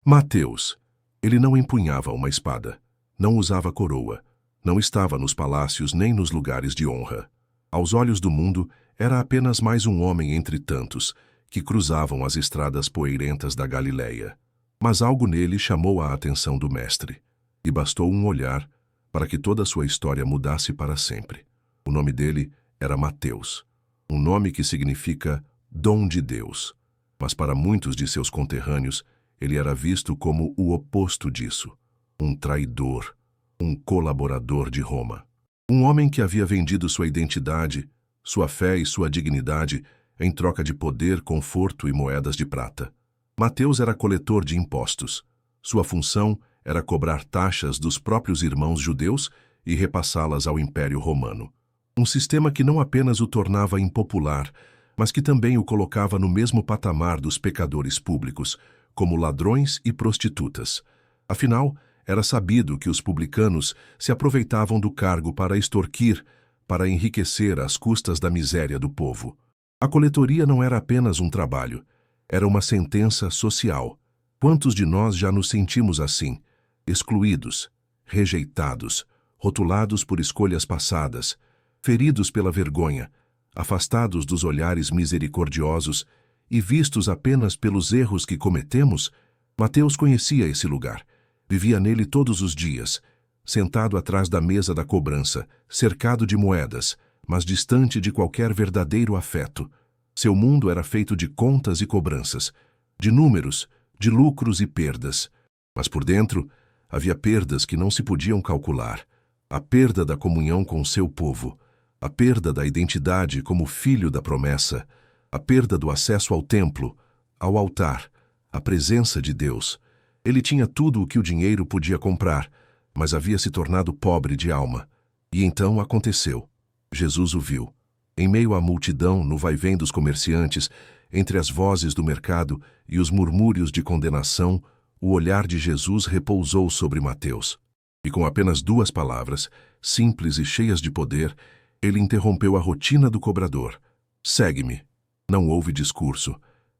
Mateus. Ele não empunhava uma espada, não usava coroa, não estava nos palácios nem nos lugares de honra. Aos olhos do mundo, era apenas mais um homem entre tantos que cruzavam as estradas poeirentas da Galileia. Mas algo nele chamou a atenção do mestre, e bastou um olhar para que toda a sua história mudasse para sempre. O nome dele era Mateus, um nome que significa dom de Deus. Mas para muitos de seus conterrâneos, ele era visto como o oposto disso, um traidor, um colaborador de Roma. Um homem que havia vendido sua identidade, sua fé e sua dignidade em troca de poder, conforto e moedas de prata. Mateus era coletor de impostos. Sua função era cobrar taxas dos próprios irmãos judeus e repassá-las ao Império Romano. Um sistema que não apenas o tornava impopular, mas que também o colocava no mesmo patamar dos pecadores públicos, como ladrões e prostitutas. Afinal, era sabido que os publicanos se aproveitavam do cargo para extorquir, para enriquecer às custas da miséria do povo. A coletoria não era apenas um trabalho, era uma sentença social. Quantos de nós já nos sentimos assim, excluídos, rejeitados, rotulados por escolhas passadas, feridos pela vergonha, afastados dos olhares misericordiosos e vistos apenas pelos erros que cometemos? Mateus conhecia esse lugar. Vivia nele todos os dias, sentado atrás da mesa da cobrança, cercado de moedas, mas distante de qualquer verdadeiro afeto. Seu mundo era feito de contas e cobranças, de números, de lucros e perdas. Mas por dentro, havia perdas que não se podiam calcular. A perda da comunhão com seu povo, a perda da identidade como filho da promessa, a perda do acesso ao templo, ao altar, à presença de Deus. Ele tinha tudo o que o dinheiro podia comprar, mas havia se tornado pobre de alma. E então aconteceu. Jesus o viu. Em meio à multidão, no vai-vem dos comerciantes, entre as vozes do mercado e os murmúrios de condenação, o olhar de Jesus repousou sobre Mateus. E com apenas 2 palavras, simples e cheias de poder, ele interrompeu a rotina do cobrador. Segue-me. Não houve discurso,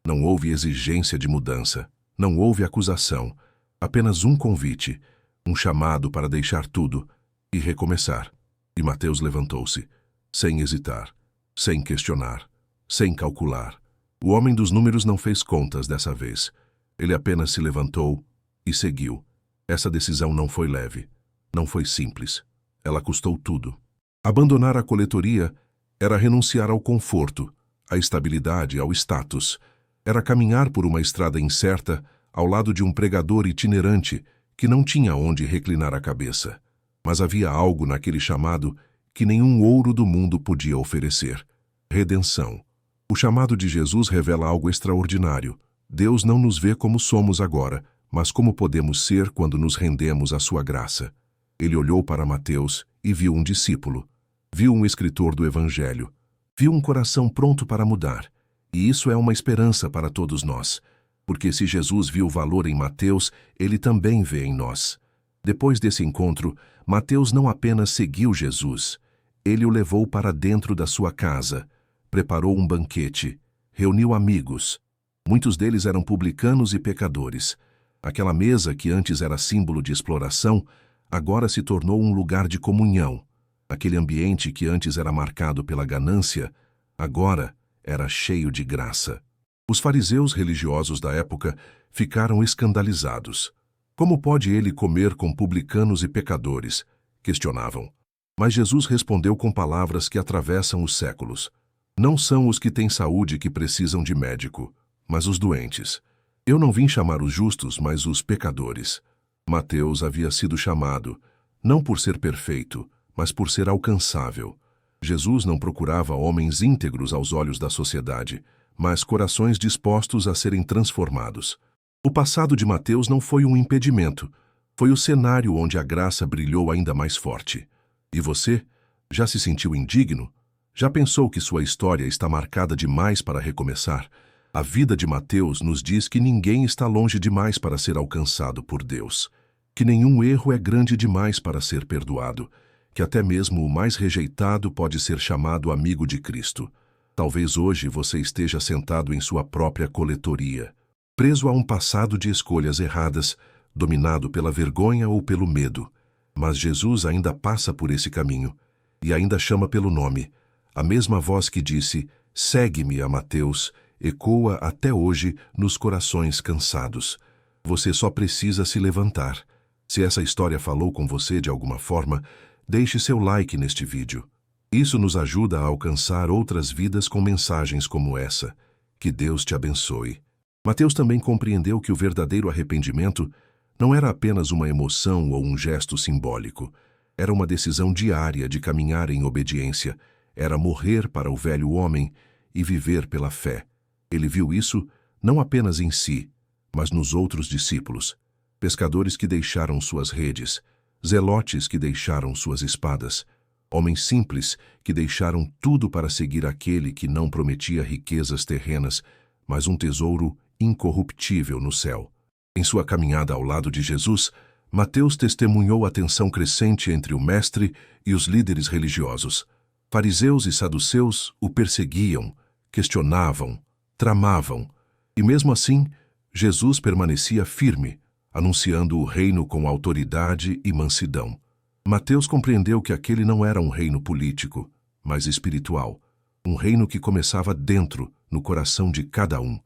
não houve exigência de mudança, não houve acusação, apenas um convite, um chamado para deixar tudo e recomeçar. E Mateus levantou-se, sem hesitar, sem questionar, sem calcular. O homem dos números não fez contas dessa vez. Ele apenas se levantou e seguiu. Essa decisão não foi leve, não foi simples. Ela custou tudo. Abandonar a coletoria era renunciar ao conforto, à estabilidade, ao status. Era caminhar por uma estrada incerta ao lado de um pregador itinerante que não tinha onde reclinar a cabeça. Mas havia algo naquele chamado que nenhum ouro do mundo podia oferecer: redenção. O chamado de Jesus revela algo extraordinário. Deus não nos vê como somos agora, mas como podemos ser quando nos rendemos à sua graça. Ele olhou para Mateus e viu um discípulo. Viu um escritor do Evangelho. Viu um coração pronto para mudar. E isso é uma esperança para todos nós. Porque se Jesus viu valor em Mateus, ele também vê em nós. Depois desse encontro, Mateus não apenas seguiu Jesus. Ele o levou para dentro da sua casa. Preparou um banquete. Reuniu amigos. Muitos deles eram publicanos e pecadores. Aquela mesa que antes era símbolo de exploração, agora se tornou um lugar de comunhão. Aquele ambiente que antes era marcado pela ganância, agora era cheio de graça. Os fariseus religiosos da época ficaram escandalizados. Como pode ele comer com publicanos e pecadores? Questionavam. Mas Jesus respondeu com palavras que atravessam os séculos. Não são os que têm saúde que precisam de médico, mas os doentes. Eu não vim chamar os justos, mas os pecadores. Mateus havia sido chamado, não por ser perfeito, mas por ser alcançável. Jesus não procurava homens íntegros aos olhos da sociedade, mas corações dispostos a serem transformados. O passado de Mateus não foi um impedimento, foi o cenário onde a graça brilhou ainda mais forte. E você? Já se sentiu indigno? Já pensou que sua história está marcada demais para recomeçar? A vida de Mateus nos diz que ninguém está longe demais para ser alcançado por Deus, que nenhum erro é grande demais para ser perdoado, que até mesmo o mais rejeitado pode ser chamado amigo de Cristo. Talvez hoje você esteja sentado em sua própria coletoria, preso a um passado de escolhas erradas, dominado pela vergonha ou pelo medo. Mas Jesus ainda passa por esse caminho e ainda chama pelo nome. A mesma voz que disse, "Segue-me" a Mateus, ecoa até hoje nos corações cansados. Você só precisa se levantar. Se essa história falou com você de alguma forma, deixe seu like neste vídeo. Isso nos ajuda a alcançar outras vidas com mensagens como essa. Que Deus te abençoe. Mateus também compreendeu que o verdadeiro arrependimento não era apenas uma emoção ou um gesto simbólico. Era uma decisão diária de caminhar em obediência. Era morrer para o velho homem e viver pela fé. Ele viu isso não apenas em si, mas nos outros discípulos. Pescadores que deixaram suas redes, zelotes que deixaram suas espadas, homens simples que deixaram tudo para seguir aquele que não prometia riquezas terrenas, mas um tesouro incorruptível no céu. Em sua caminhada ao lado de Jesus, Mateus testemunhou a tensão crescente entre o mestre e os líderes religiosos. Fariseus e saduceus o perseguiam, questionavam, tramavam, e mesmo assim, Jesus permanecia firme, anunciando o reino com autoridade e mansidão. Mateus compreendeu que aquele não era um reino político, mas espiritual, um reino que começava dentro, no coração de cada um.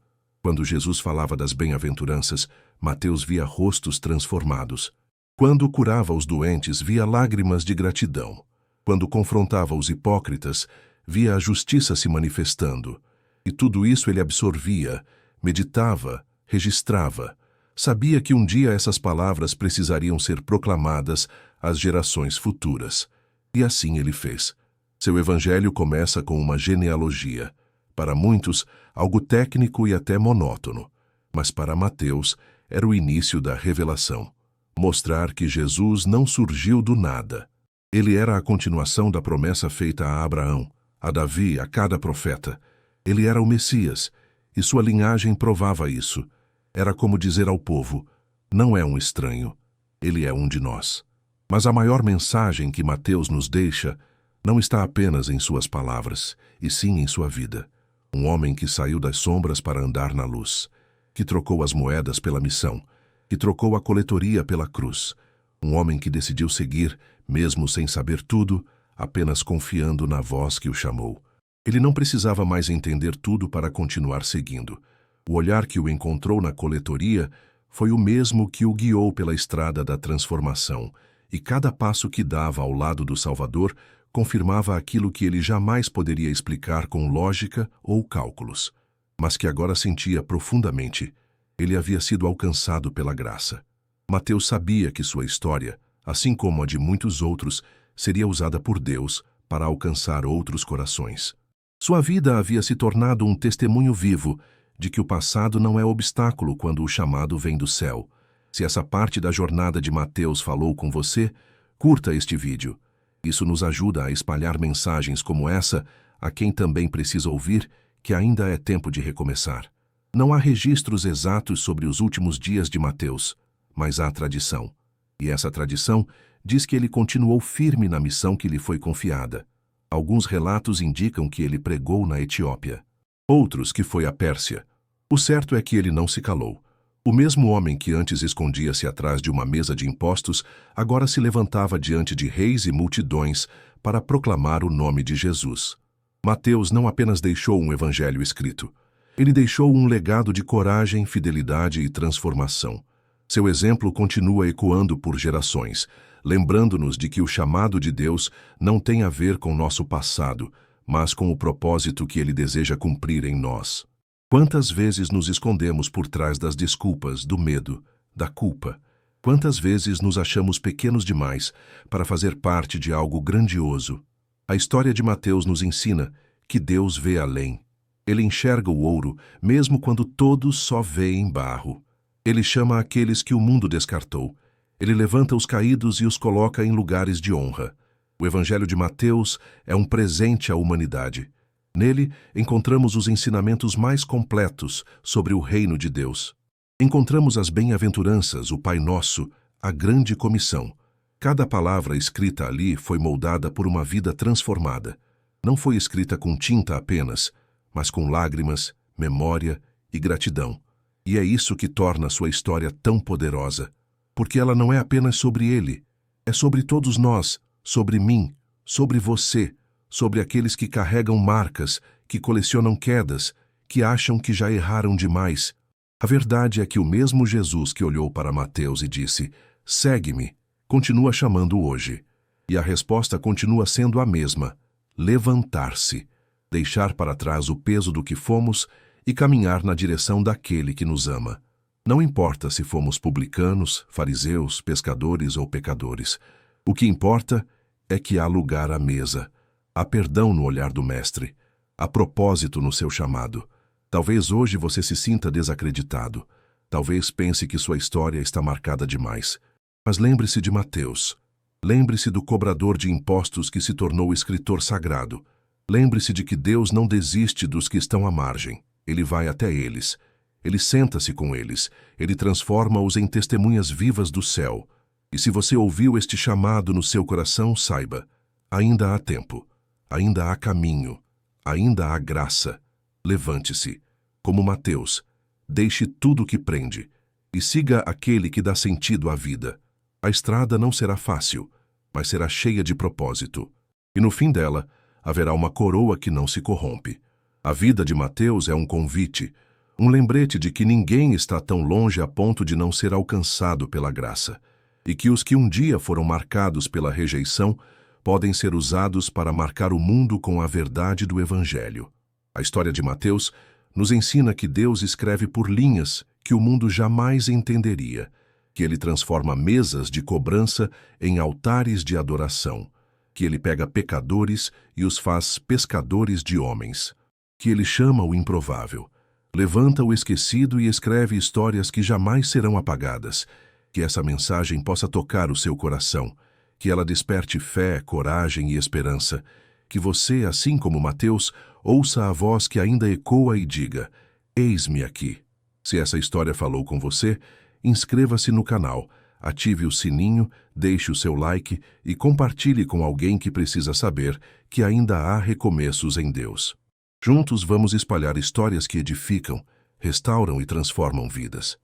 Quando Jesus falava das bem-aventuranças, Mateus via rostos transformados. Quando curava os doentes, via lágrimas de gratidão. Quando confrontava os hipócritas, via a justiça se manifestando. E tudo isso ele absorvia, meditava, registrava. Sabia que um dia essas palavras precisariam ser proclamadas às gerações futuras. E assim ele fez. Seu evangelho começa com uma genealogia. Para muitos, algo técnico e até monótono. Mas para Mateus, era o início da revelação. Mostrar que Jesus não surgiu do nada. Ele era a continuação da promessa feita a Abraão, a Davi, a cada profeta. Ele era o Messias, e sua linhagem provava isso. Era como dizer ao povo, não é um estranho, ele é um de nós. Mas a maior mensagem que Mateus nos deixa não está apenas em suas palavras, e sim em sua vida. Um homem que saiu das sombras para andar na luz, que trocou as moedas pela missão, que trocou a coletoria pela cruz. Um homem que decidiu seguir, mesmo sem saber tudo, apenas confiando na voz que o chamou. Ele não precisava mais entender tudo para continuar seguindo. O olhar que o encontrou na coletoria foi o mesmo que o guiou pela estrada da transformação, e cada passo que dava ao lado do Salvador confirmava aquilo que ele jamais poderia explicar com lógica ou cálculos, mas que agora sentia profundamente. Ele havia sido alcançado pela graça. Mateus sabia que sua história, assim como a de muitos outros, seria usada por Deus para alcançar outros corações. Sua vida havia se tornado um testemunho vivo de que o passado não é obstáculo quando o chamado vem do céu. Se essa parte da jornada de Mateus falou com você, curta este vídeo. Isso nos ajuda a espalhar mensagens como essa a quem também precisa ouvir que ainda é tempo de recomeçar. Não há registros exatos sobre os últimos dias de Mateus, mas há tradição. E essa tradição diz que ele continuou firme na missão que lhe foi confiada. Alguns relatos indicam que ele pregou na Etiópia. Outros que foi à Pérsia. O certo é que ele não se calou. O mesmo homem que antes escondia-se atrás de uma mesa de impostos, agora se levantava diante de reis e multidões para proclamar o nome de Jesus. Mateus não apenas deixou um evangelho escrito. Ele deixou um legado de coragem, fidelidade e transformação. Seu exemplo continua ecoando por gerações, lembrando-nos de que o chamado de Deus não tem a ver com nosso passado, mas com o propósito que Ele deseja cumprir em nós. Quantas vezes nos escondemos por trás das desculpas, do medo, da culpa? Quantas vezes nos achamos pequenos demais para fazer parte de algo grandioso? A história de Mateus nos ensina que Deus vê além. Ele enxerga o ouro, mesmo quando todos só veem barro. Ele chama aqueles que o mundo descartou. Ele levanta os caídos e os coloca em lugares de honra. O Evangelho de Mateus é um presente à humanidade. Nele, encontramos os ensinamentos mais completos sobre o reino de Deus. Encontramos as bem-aventuranças, o Pai Nosso, a grande comissão. Cada palavra escrita ali foi moldada por uma vida transformada. Não foi escrita com tinta apenas, mas com lágrimas, memória e gratidão. E é isso que torna sua história tão poderosa, porque ela não é apenas sobre ele, é sobre todos nós, sobre mim, sobre você, sobre aqueles que carregam marcas, que colecionam quedas, que acham que já erraram demais. A verdade é que o mesmo Jesus que olhou para Mateus e disse, segue-me, continua chamando hoje. E a resposta continua sendo a mesma, levantar-se, deixar para trás o peso do que fomos e caminhar na direção daquele que nos ama. Não importa se fomos publicanos, fariseus, pescadores ou pecadores. O que importa é que há lugar à mesa, há perdão no olhar do Mestre, há propósito no seu chamado. Talvez hoje você se sinta desacreditado. Talvez pense que sua história está marcada demais. Mas lembre-se de Mateus. Lembre-se do cobrador de impostos que se tornou escritor sagrado. Lembre-se de que Deus não desiste dos que estão à margem. Ele vai até eles. Ele senta-se com eles. Ele transforma-os em testemunhas vivas do céu. E se você ouviu este chamado no seu coração, saiba, ainda há tempo, ainda há caminho, ainda há graça. Levante-se, como Mateus, deixe tudo o que prende e siga aquele que dá sentido à vida. A estrada não será fácil, mas será cheia de propósito. E no fim dela, haverá uma coroa que não se corrompe. A vida de Mateus é um convite, um lembrete de que ninguém está tão longe a ponto de não ser alcançado pela graça, e que os que um dia foram marcados pela rejeição podem ser usados para marcar o mundo com a verdade do Evangelho. A história de Mateus nos ensina que Deus escreve por linhas que o mundo jamais entenderia, que ele transforma mesas de cobrança em altares de adoração, que ele pega pecadores e os faz pescadores de homens, que ele chama o improvável, levanta o esquecido e escreve histórias que jamais serão apagadas. Que essa mensagem possa tocar o seu coração, que ela desperte fé, coragem e esperança, que você, assim como Mateus, ouça a voz que ainda ecoa e diga, eis-me aqui. Se essa história falou com você, inscreva-se no canal, ative o sininho, deixe o seu like e compartilhe com alguém que precisa saber que ainda há recomeços em Deus. Juntos vamos espalhar histórias que edificam, restauram e transformam vidas.